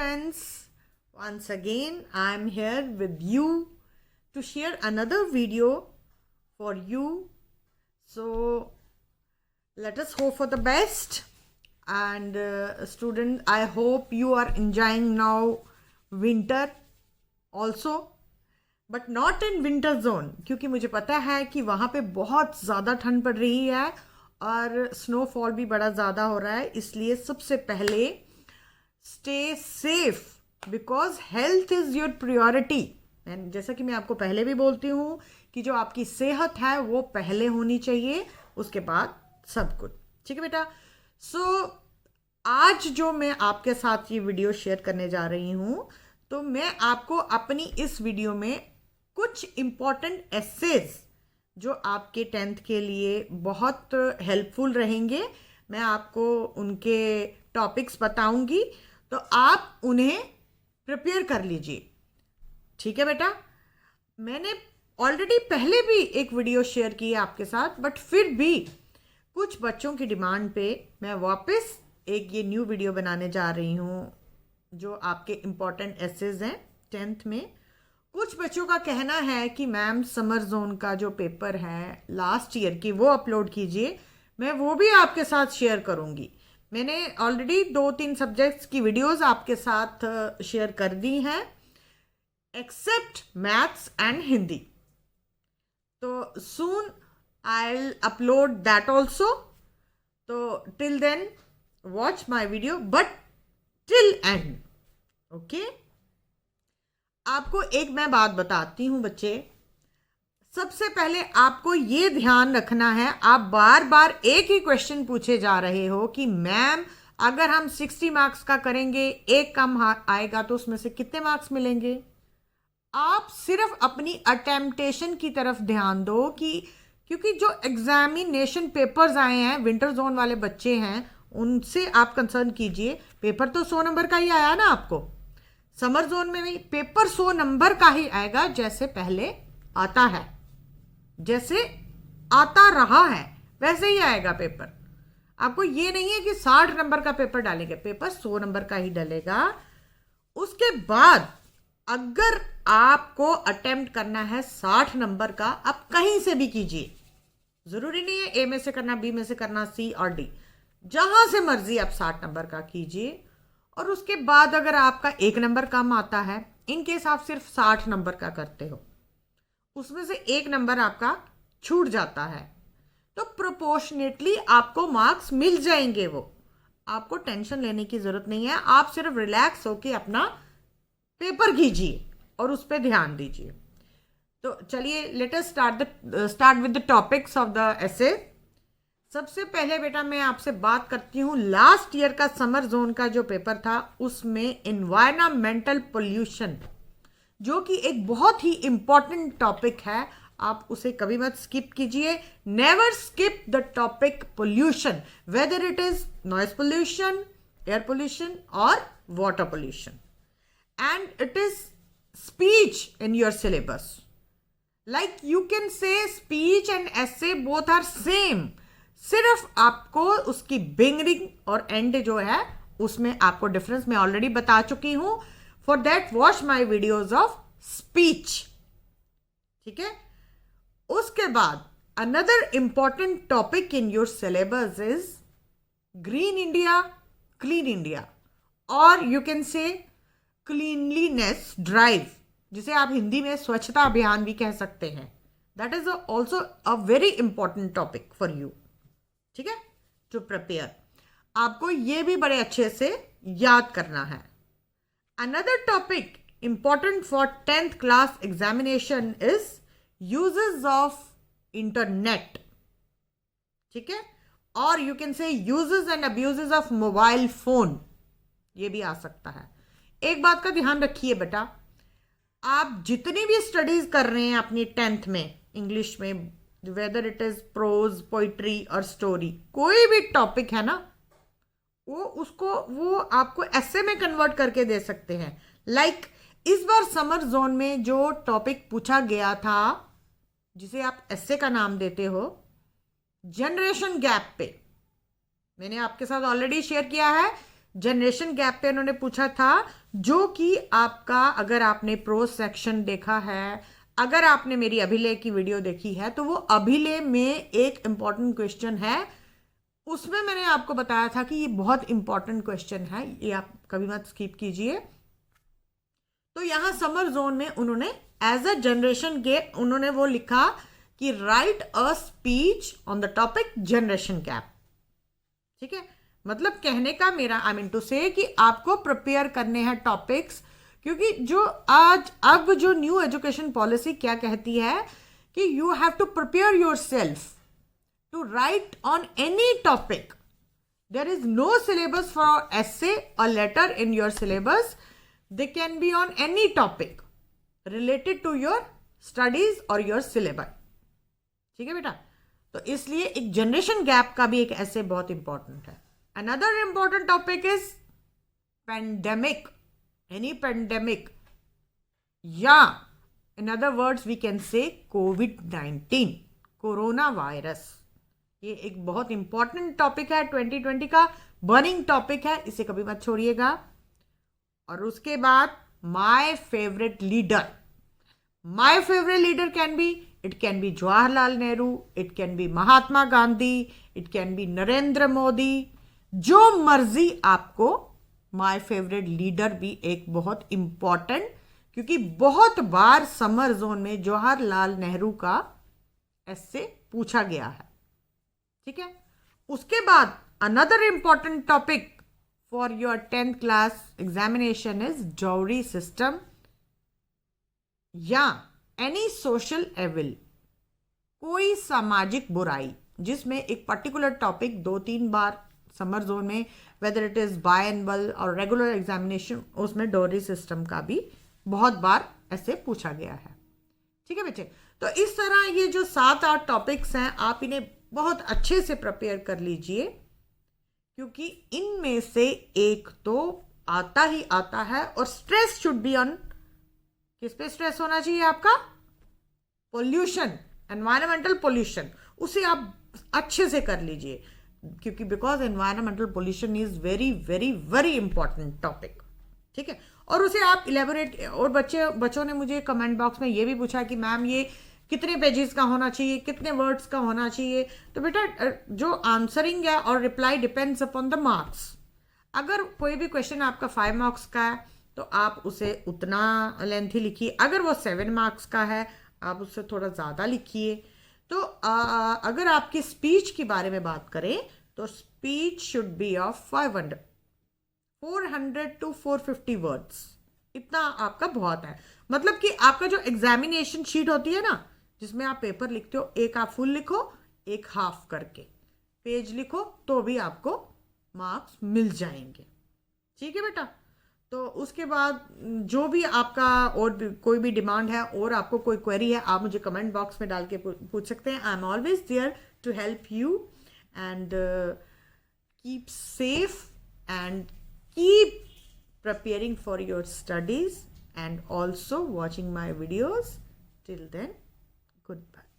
friends, once again I am here with you to share another video for you. So let us hope for the best. And student, I hope you are enjoying now winter also, but not in winter zone, क्योंकि मुझे पता है कि वहाँ पे बहुत ज़्यादा ठंड पड़ रही है और स्नोफॉल भी बड़ा ज़्यादा हो रहा है. इसलिए सबसे पहले stay safe because health is your priority. And जैसा कि मैं आपको पहले भी बोलती हूँ कि जो आपकी सेहत है वो पहले होनी चाहिए, उसके बाद सब कुछ. ठीक है बेटा. सो आज जो मैं आपके साथ ये वीडियो शेयर करने जा रही हूँ, तो मैं आपको अपनी इस वीडियो में कुछ इम्पॉर्टेंट एसेज जो आपके 10th के लिए बहुत हेल्पफुल रहेंगे, मैं आपको उनके टॉपिक्स बताऊंगी, तो आप उन्हें प्रिपेयर कर लीजिए. ठीक है बेटा. मैंने ऑलरेडी पहले भी एक वीडियो शेयर की है आपके साथ, बट फिर भी कुछ बच्चों की डिमांड पे मैं वापस एक ये न्यू वीडियो बनाने जा रही हूँ जो आपके इम्पॉर्टेंट एसेज हैं 10th में. कुछ बच्चों का कहना है कि मैम समर जोन का जो पेपर है लास्ट ईयर की वो अपलोड कीजिए. मैं वो भी आपके साथ शेयर करूँगी. मैंने ऑलरेडी 2-3 सब्जेक्ट्स की वीडियोस आपके साथ शेयर कर दी हैं, एक्सेप्ट मैथ्स एंड हिंदी. तो soon I will upload that also. तो till then watch my video, but till end. Okay. आपको एक मैं बात बताती हूँ बच्चे. सबसे पहले आपको ये ध्यान रखना है, आप बार बार एक ही क्वेश्चन पूछे जा रहे हो कि मैम अगर हम 60 मार्क्स का करेंगे, एक कम आएगा तो उसमें से कितने मार्क्स मिलेंगे. आप सिर्फ अपनी अटेम्पटेशन की तरफ ध्यान दो कि क्योंकि जो एग्जामिनेशन पेपर्स आए हैं, विंटर जोन वाले बच्चे हैं, उनसे आप कंसर्न कीजिए. पेपर तो 100 नंबर का ही आया ना आपको. समर जोन में भी पेपर 100 नंबर का ही आएगा, जैसे पहले आता है, जैसे आता रहा है वैसे ही आएगा पेपर. आपको ये नहीं है कि 60 नंबर का पेपर डालेंगे, पेपर 100 नंबर का ही डलेगा. उसके बाद अगर आपको अटेम्प्ट करना है 60 नंबर का, आप कहीं से भी कीजिए. जरूरी नहीं है ए में से करना, बी में से करना, सी और डी, जहां से मर्जी आप 60 नंबर का कीजिए. और उसके बाद अगर आपका 1 नंबर कम आता है, इन केस आप सिर्फ 60 नंबर का करते हो, उसमें से 1 नंबर आपका छूट जाता है, तो प्रोपोर्शनेटली आपको मार्क्स मिल जाएंगे. वो आपको टेंशन लेने की जरूरत नहीं है. आप सिर्फ रिलैक्स होके अपना पेपर कीजिए और उस पर ध्यान दीजिए. तो चलिए let us start with the topics of the essay. सबसे पहले बेटा मैं आपसे बात करती हूँ लास्ट ईयर का समर जोन का जो पेपर था, उसमें एनवायरमेंटल पोल्यूशन, जो कि एक बहुत ही इंपॉर्टेंट टॉपिक है, आप उसे कभी मत स्किप कीजिए. Never skip the topic pollution, whether it is noise pollution, air pollution और water pollution. And it is speech in your syllabus. Like you can say speech and essay both are same, सिर्फ आपको उसकी beginning और and जो है उसमें आपको difference मैं ऑलरेडी बता चुकी हूं. For that watch my videos of speech. ठीक है. उसके बाद another important topic in your syllabus is green India, clean India, और you can say cleanliness drive, जिसे आप हिंदी में स्वच्छता अभियान भी कह सकते हैं. That is also a very important topic for you. ठीक है. टू प्रिपेयर, आपको ये भी बड़े अच्छे से याद करना है. Another topic important for 10th class examination is uses of internet. ठीक है. और यू कैन से uses and abuses of mobile phone, ये भी आ सकता है. एक बात का ध्यान रखिए बेटा, आप जितनी भी स्टडीज कर रहे हैं अपनी 10th में इंग्लिश में, whether it is prose, poetry और स्टोरी, कोई भी टॉपिक है ना, वो आपको ऐसे में कन्वर्ट करके दे सकते हैं. लाइक इस बार समर जोन में जो टॉपिक पूछा गया था, जिसे आप ऐसे का नाम देते हो, जनरेशन गैप पे, मैंने आपके साथ ऑलरेडी शेयर किया है जनरेशन गैप पे उन्होंने पूछा था, जो कि आपका, अगर आपने प्रो सेक्शन देखा है, अगर आपने मेरी अभिलेख की वीडियो देखी है, तो वो अभिलेख में एक इंपॉर्टेंट क्वेश्चन है, उसमें मैंने आपको बताया था कि ये बहुत इंपॉर्टेंट क्वेश्चन है, ये आप कभी मत स्किप कीजिए। तो यहां समर जोन में उन्होंने एज अ जनरेशन गैप उन्होंने वो लिखा कि right a speech on the topic generation gap. ठीक है, मतलब कहने का मेरा आई मीन टू से कि आपको प्रिपेयर करने हैं टॉपिक्स, क्योंकि जो अब जो न्यू एजुकेशन पॉलिसी क्या कहती है कि you have to prepare yourself to write on any topic. There is no syllabus for essay or letter in your syllabus. They can be on any topic related to your studies or your syllabus. ठीक है बेटा, तो इसलिए एक generation gap का भी एक ऐसे बहुत इंपॉर्टेंट है। Another important topic is pandemic, any pandemic, या in other words we can say कोविड-19, कोरोना वायरस। ये एक बहुत इंपॉर्टेंट टॉपिक है, 2020 का बर्निंग टॉपिक है, इसे कभी मत छोड़िएगा। और उसके बाद my favourite leader, my favourite leader can be, it can be Jawaharlal Nehru, it can be Mahatma Gandhi, it can be Narendra Modi, जो मर्जी आपको। माय फेवरेट लीडर भी एक बहुत इंपॉर्टेंट, क्योंकि बहुत बार समर जोन में जवाहरलाल नेहरू का ऐसे पूछा गया है। ठीक है, उसके बाद another important topic for your 10th class examination is dowry system या एनी सोशल एविल, कोई सामाजिक बुराई, जिसमें एक पर्टिकुलर टॉपिक 2-3 बार समर जोन में, वेदर इट इज बायएनुअल और रेगुलर एग्जामिनेशन, उसमें जॉवरी सिस्टम का भी बहुत बार ऐसे पूछा गया है। ठीक है बच्चे, तो इस तरह ये जो 7-8 टॉपिक्स हैं, आप इन्हें बहुत अच्छे से प्रिपेयर कर लीजिए, क्योंकि इनमें से एक तो आता ही आता है। और स्ट्रेस शुड बी ऑन, किस पे स्ट्रेस होना चाहिए आपका? पोल्यूशन, एनवायरमेंटल पोल्यूशन, उसे आप अच्छे से कर लीजिए, क्योंकि because environmental pollution is very very very important topic. ठीक है, और उसे आप इलेबोरेट, और बच्चों ने मुझे कमेंट बॉक्स में ये भी पूछा कि मैम ये कितने पेजेस का होना चाहिए, कितने वर्ड्स का होना चाहिए। तो बेटा जो आंसरिंग है और reply depends upon the marks. अगर कोई भी क्वेश्चन आपका 5 मार्क्स का है तो आप उसे उतना लेंथी लिखिए, अगर वो 7 मार्क्स का है आप उससे थोड़ा ज़्यादा लिखिए। तो अगर आपकी स्पीच के बारे में बात करें तो speech should be of 400 to 450 words, इतना आपका बहुत है। मतलब कि आपका जो एग्जामिनेशन शीट होती है ना, जिसमें आप पेपर लिखते हो, एक आप फुल लिखो, एक हाफ करके पेज लिखो, तो भी आपको मार्क्स मिल जाएंगे। ठीक है बेटा, तो उसके बाद जो भी आपका और भी कोई भी डिमांड है और आपको कोई क्वेरी है, आप मुझे कमेंट बॉक्स में डाल के पूछ सकते हैं। I am always there to help you and keep safe and keep preparing for your studies and also watching my videos. Till then, goodbye.